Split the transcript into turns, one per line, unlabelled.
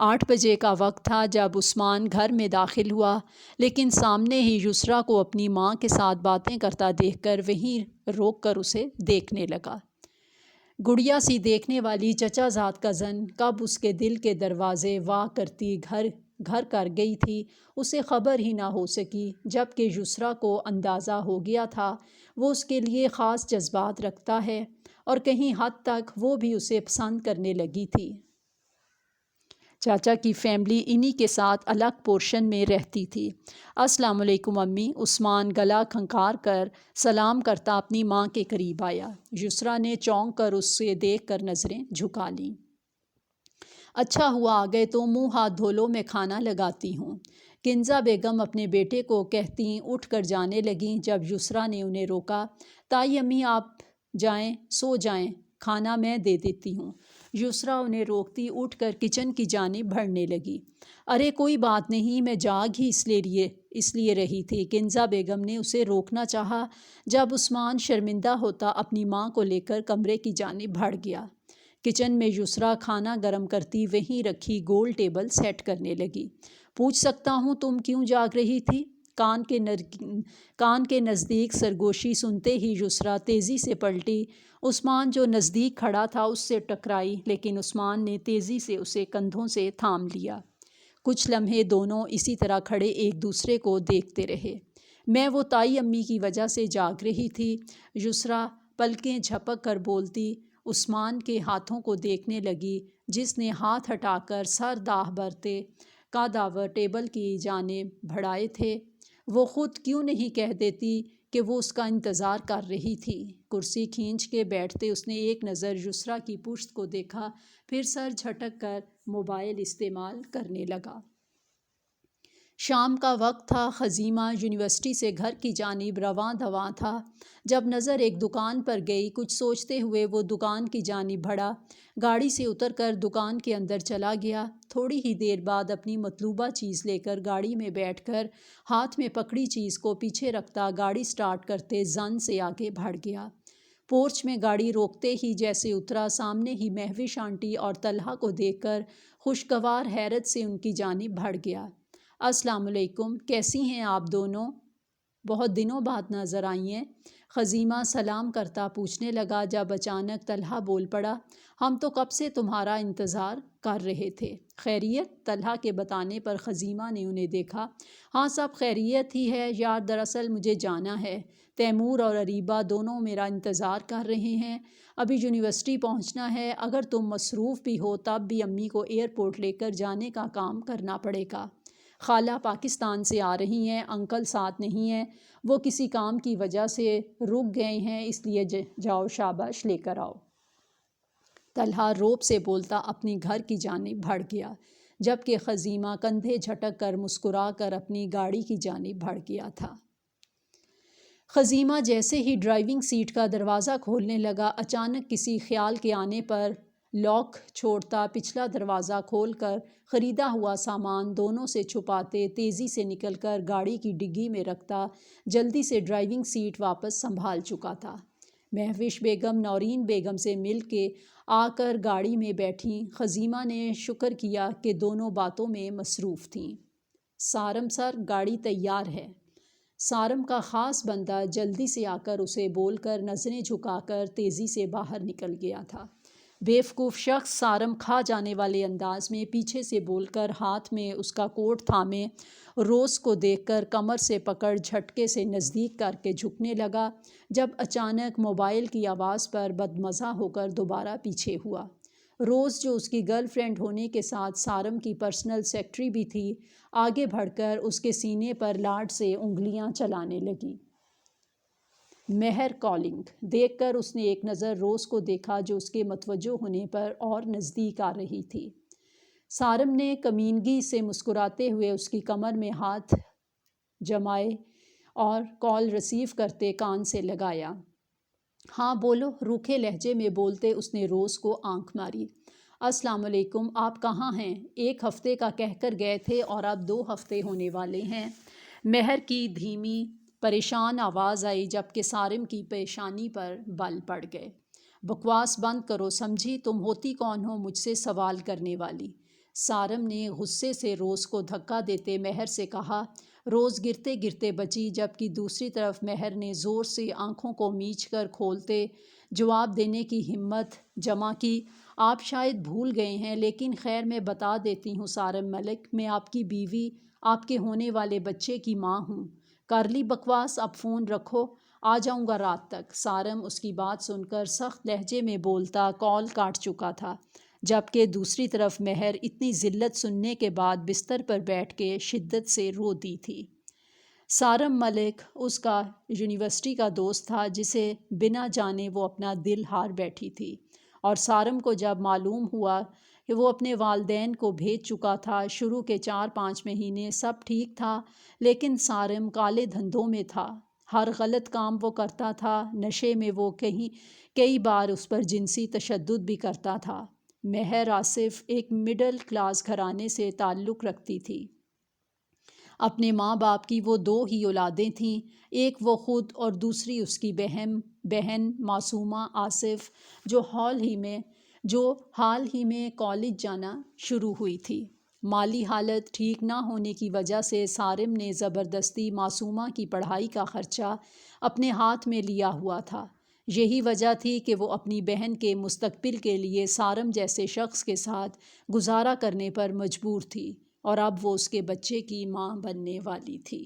8 بجے کا وقت تھا جب عثمان گھر میں داخل ہوا، لیکن سامنے ہی یسریٰ کو اپنی ماں کے ساتھ باتیں کرتا دیکھ کر وہیں روک کر اسے دیکھنے لگا۔ گڑیا سی دیکھنے والی چچا زاد کا زن کب اس کے دل کے دروازے وا کرتی گھر گھر کر گئی تھی، اسے خبر ہی نہ ہو سکی، جب کہ یسریٰ کو اندازہ ہو گیا تھا وہ اس کے لیے خاص جذبات رکھتا ہے اور کہیں حد تک وہ بھی اسے پسند کرنے لگی تھی۔ چاچا کی فیملی انہی کے ساتھ الگ پورشن میں رہتی تھی۔ السلام علیکم امی، عثمان گلا کھنکار کر سلام کرتا اپنی ماں کے قریب آیا۔ یسریٰ نے چونک کر اسے دیکھ کر نظریں جھکا لیں۔ اچھا ہوا آ گئے تو منہ ہاتھ دھو لو، میں کھانا لگاتی ہوں، کنزہ بیگم اپنے بیٹے کو کہتی اٹھ کر جانے لگیں۔ جب یسریٰ نے انہیں روکا، تائی امی آپ جائیں، سو جائیں، کھانا میں دے دیتی ہوں۔ یسریٰ انہیں روکتی اٹھ کر کچن کی جانب بڑھنے لگی۔ ارے کوئی بات نہیں، میں جاگ ہی اس لیے رہی تھی۔ کنزہ بیگم نے اسے روکنا چاہا، جب عثمان شرمندہ ہوتا اپنی ماں کو لے کر کمرے کی جانب بڑھ گیا۔ کچن میں یسریٰ کھانا گرم کرتی وہیں رکھی گول ٹیبل سیٹ کرنے لگی۔ پوچھ سکتا ہوں تم کیوں جاگ رہی تھی؟ کان کے نزدیک سرگوشی سنتے ہی یسریٰ تیزی سے پلٹی۔ عثمان جو نزدیک کھڑا تھا اس سے ٹکرائی، لیکن عثمان نے تیزی سے اسے کندھوں سے تھام لیا۔ کچھ لمحے دونوں اسی طرح کھڑے ایک دوسرے کو دیکھتے رہے۔ میں وہ تائی امی کی وجہ سے جاگ رہی تھی، یسریٰ پلکیں جھپک کر بولتی عثمان کے ہاتھوں کو دیکھنے لگی، جس نے ہاتھ ہٹا کر سر داہ برتے کا داور ٹیبل کی جانب بڑھائے تھے۔ وہ خود کیوں نہیں کہہ دیتی کہ وہ اس کا انتظار کر رہی تھی؟ کرسی کھینچ کے بیٹھتے اس نے ایک نظر یسریٰ کی پشت کو دیکھا، پھر سر جھٹک کر موبائل استعمال کرنے لگا۔ شام کا وقت تھا، خزیمہ یونیورسٹی سے گھر کی جانب رواں دواں تھا، جب نظر ایک دکان پر گئی۔ کچھ سوچتے ہوئے وہ دکان کی جانب بڑھا، گاڑی سے اتر کر دکان کے اندر چلا گیا۔ تھوڑی ہی دیر بعد اپنی مطلوبہ چیز لے کر گاڑی میں بیٹھ کر ہاتھ میں پکڑی چیز کو پیچھے رکھتا گاڑی سٹارٹ کرتے زن سے آگے بڑھ گیا۔ پورچ میں گاڑی روکتے ہی جیسے اترا، سامنے ہی مہوش آنٹی اور طلحہ کو دیکھ کر خوشگوار حیرت سے ان کی جانب بڑھ گیا۔ السلام علیکم، کیسی ہیں آپ دونوں؟ بہت دنوں بعد نظر آئی ہیں، خزیمہ سلام کرتا پوچھنے لگا، جب اچانک طلحہ بول پڑا، ہم تو کب سے تمہارا انتظار کر رہے تھے۔ خیریت؟ طلحہ کے بتانے پر خزیمہ نے انہیں دیکھا۔ ہاں سب خیریت ہی ہے یار، دراصل مجھے جانا ہے، تیمور اور اریبہ دونوں میرا انتظار کر رہے ہیں، ابھی یونیورسٹی پہنچنا ہے، اگر تم مصروف بھی ہو تب بھی امی کو ایئرپورٹ لے کر جانے کا کام کرنا پڑے گا۔ خالہ پاکستان سے آ رہی ہیں، انکل ساتھ نہیں ہیں، وہ کسی کام کی وجہ سے رک گئے ہیں، اس لیے جاؤ شاباش لے کر آؤ۔ طلحہ روب سے بولتا اپنی گھر کی جانب بڑھ گیا، جبکہ خزیمہ کندھے جھٹک کر مسکرا کر اپنی گاڑی کی جانب بڑھ گیا تھا۔ خزیمہ جیسے ہی ڈرائیونگ سیٹ کا دروازہ کھولنے لگا، اچانک کسی خیال کے آنے پر لاک چھوڑتا پچھلا دروازہ کھول کر خریدا ہوا سامان دونوں سے چھپاتے تیزی سے نکل کر گاڑی کی ڈگی میں رکھتا جلدی سے ڈرائیونگ سیٹ واپس سنبھال چکا تھا۔ مہوش بیگم نورین بیگم سے مل کے آ کر گاڑی میں بیٹھیں۔ خزیمہ نے شکر کیا کہ دونوں باتوں میں مصروف تھیں۔ سارم سر، گاڑی تیار ہے۔ سارم کا خاص بندہ جلدی سے آ کر اسے بول کر نظریں جھکا کر تیزی سے باہر نکل گیا تھا۔ بیوقوف شخص، سارم کھا جانے والے انداز میں پیچھے سے بول کر ہاتھ میں اس کا کوٹ تھامے روز کو دیکھ کر کمر سے پکڑ جھٹکے سے نزدیک کر کے جھکنے لگا، جب اچانک موبائل کی آواز پر بدمزہ ہو کر دوبارہ پیچھے ہوا۔ روز، جو اس کی گرل فرینڈ ہونے کے ساتھ سارم کی پرسنل سیکرٹری بھی تھی، آگے بڑھ کر اس کے سینے پر لاڈ سے انگلیاں چلانے لگی۔ مہر کالنگ دیکھ کر اس نے ایک نظر روز کو دیکھا، جو اس کے متوجہ ہونے پر اور نزدیک آ رہی تھی۔ سارم نے کمینگی سے مسکراتے ہوئے اس کی کمر میں ہاتھ جمائے اور کال ریسیو کرتے کان سے لگایا۔ ہاں بولو، روکھے لہجے میں بولتے اس نے روز کو آنکھ ماری۔ السلام علیکم، آپ کہاں ہیں؟ 1 ہفتے کا کہہ کر گئے تھے اور اب 2 ہفتے ہونے والے ہیں۔ مہر کی دھیمی پریشان آواز آئی، جبکہ سارم کی پیشانی پر بل پڑ گئے۔ بکواس بند کرو، سمجھی؟ تم ہوتی کون ہو مجھ سے سوال کرنے والی؟ سارم نے غصے سے روز کو دھکا دیتے مہر سے کہا۔ روز گرتے گرتے بچی، جبکہ دوسری طرف مہر نے زور سے آنکھوں کو میچ کر کھولتے جواب دینے کی ہمت جمع کی۔ آپ شاید بھول گئے ہیں، لیکن خیر میں بتا دیتی ہوں سارم ملک، میں آپ کی بیوی، آپ کے ہونے والے بچے کی ماں ہوں۔ کر لی بکواس، اب فون رکھو، آ جاؤں گا رات تک۔ سارم اس کی بات سن کر سخت لہجے میں بولتا کال کاٹ چکا تھا، جبکہ دوسری طرف مہر اتنی ذلت سننے کے بعد بستر پر بیٹھ کے شدت سے روتی تھی۔ سارم ملک اس کا یونیورسٹی کا دوست تھا، جسے بنا جانے وہ اپنا دل ہار بیٹھی تھی، اور سارم کو جب معلوم ہوا کہ وہ اپنے والدین کو بھیج چکا تھا، شروع کے 4-5 مہینے سب ٹھیک تھا، لیکن سارم کالے دھندوں میں تھا۔ ہر غلط کام وہ کرتا تھا، نشے میں وہ کئی بار اس پر جنسی تشدد بھی کرتا تھا۔ مہر آصف ایک مڈل کلاس گھرانے سے تعلق رکھتی تھی۔ اپنے ماں باپ کی وہ 2 ہی اولادیں تھیں، ایک وہ خود اور دوسری اس کی بہن معصومہ آصف، جو حال ہی میں کالج جانا شروع ہوئی تھی۔ مالی حالت ٹھیک نہ ہونے کی وجہ سے سارم نے زبردستی معصومہ کی پڑھائی کا خرچہ اپنے ہاتھ میں لیا ہوا تھا۔ یہی وجہ تھی کہ وہ اپنی بہن کے مستقبل کے لیے سارم جیسے شخص کے ساتھ گزارا کرنے پر مجبور تھی، اور اب وہ اس کے بچے کی ماں بننے والی تھی۔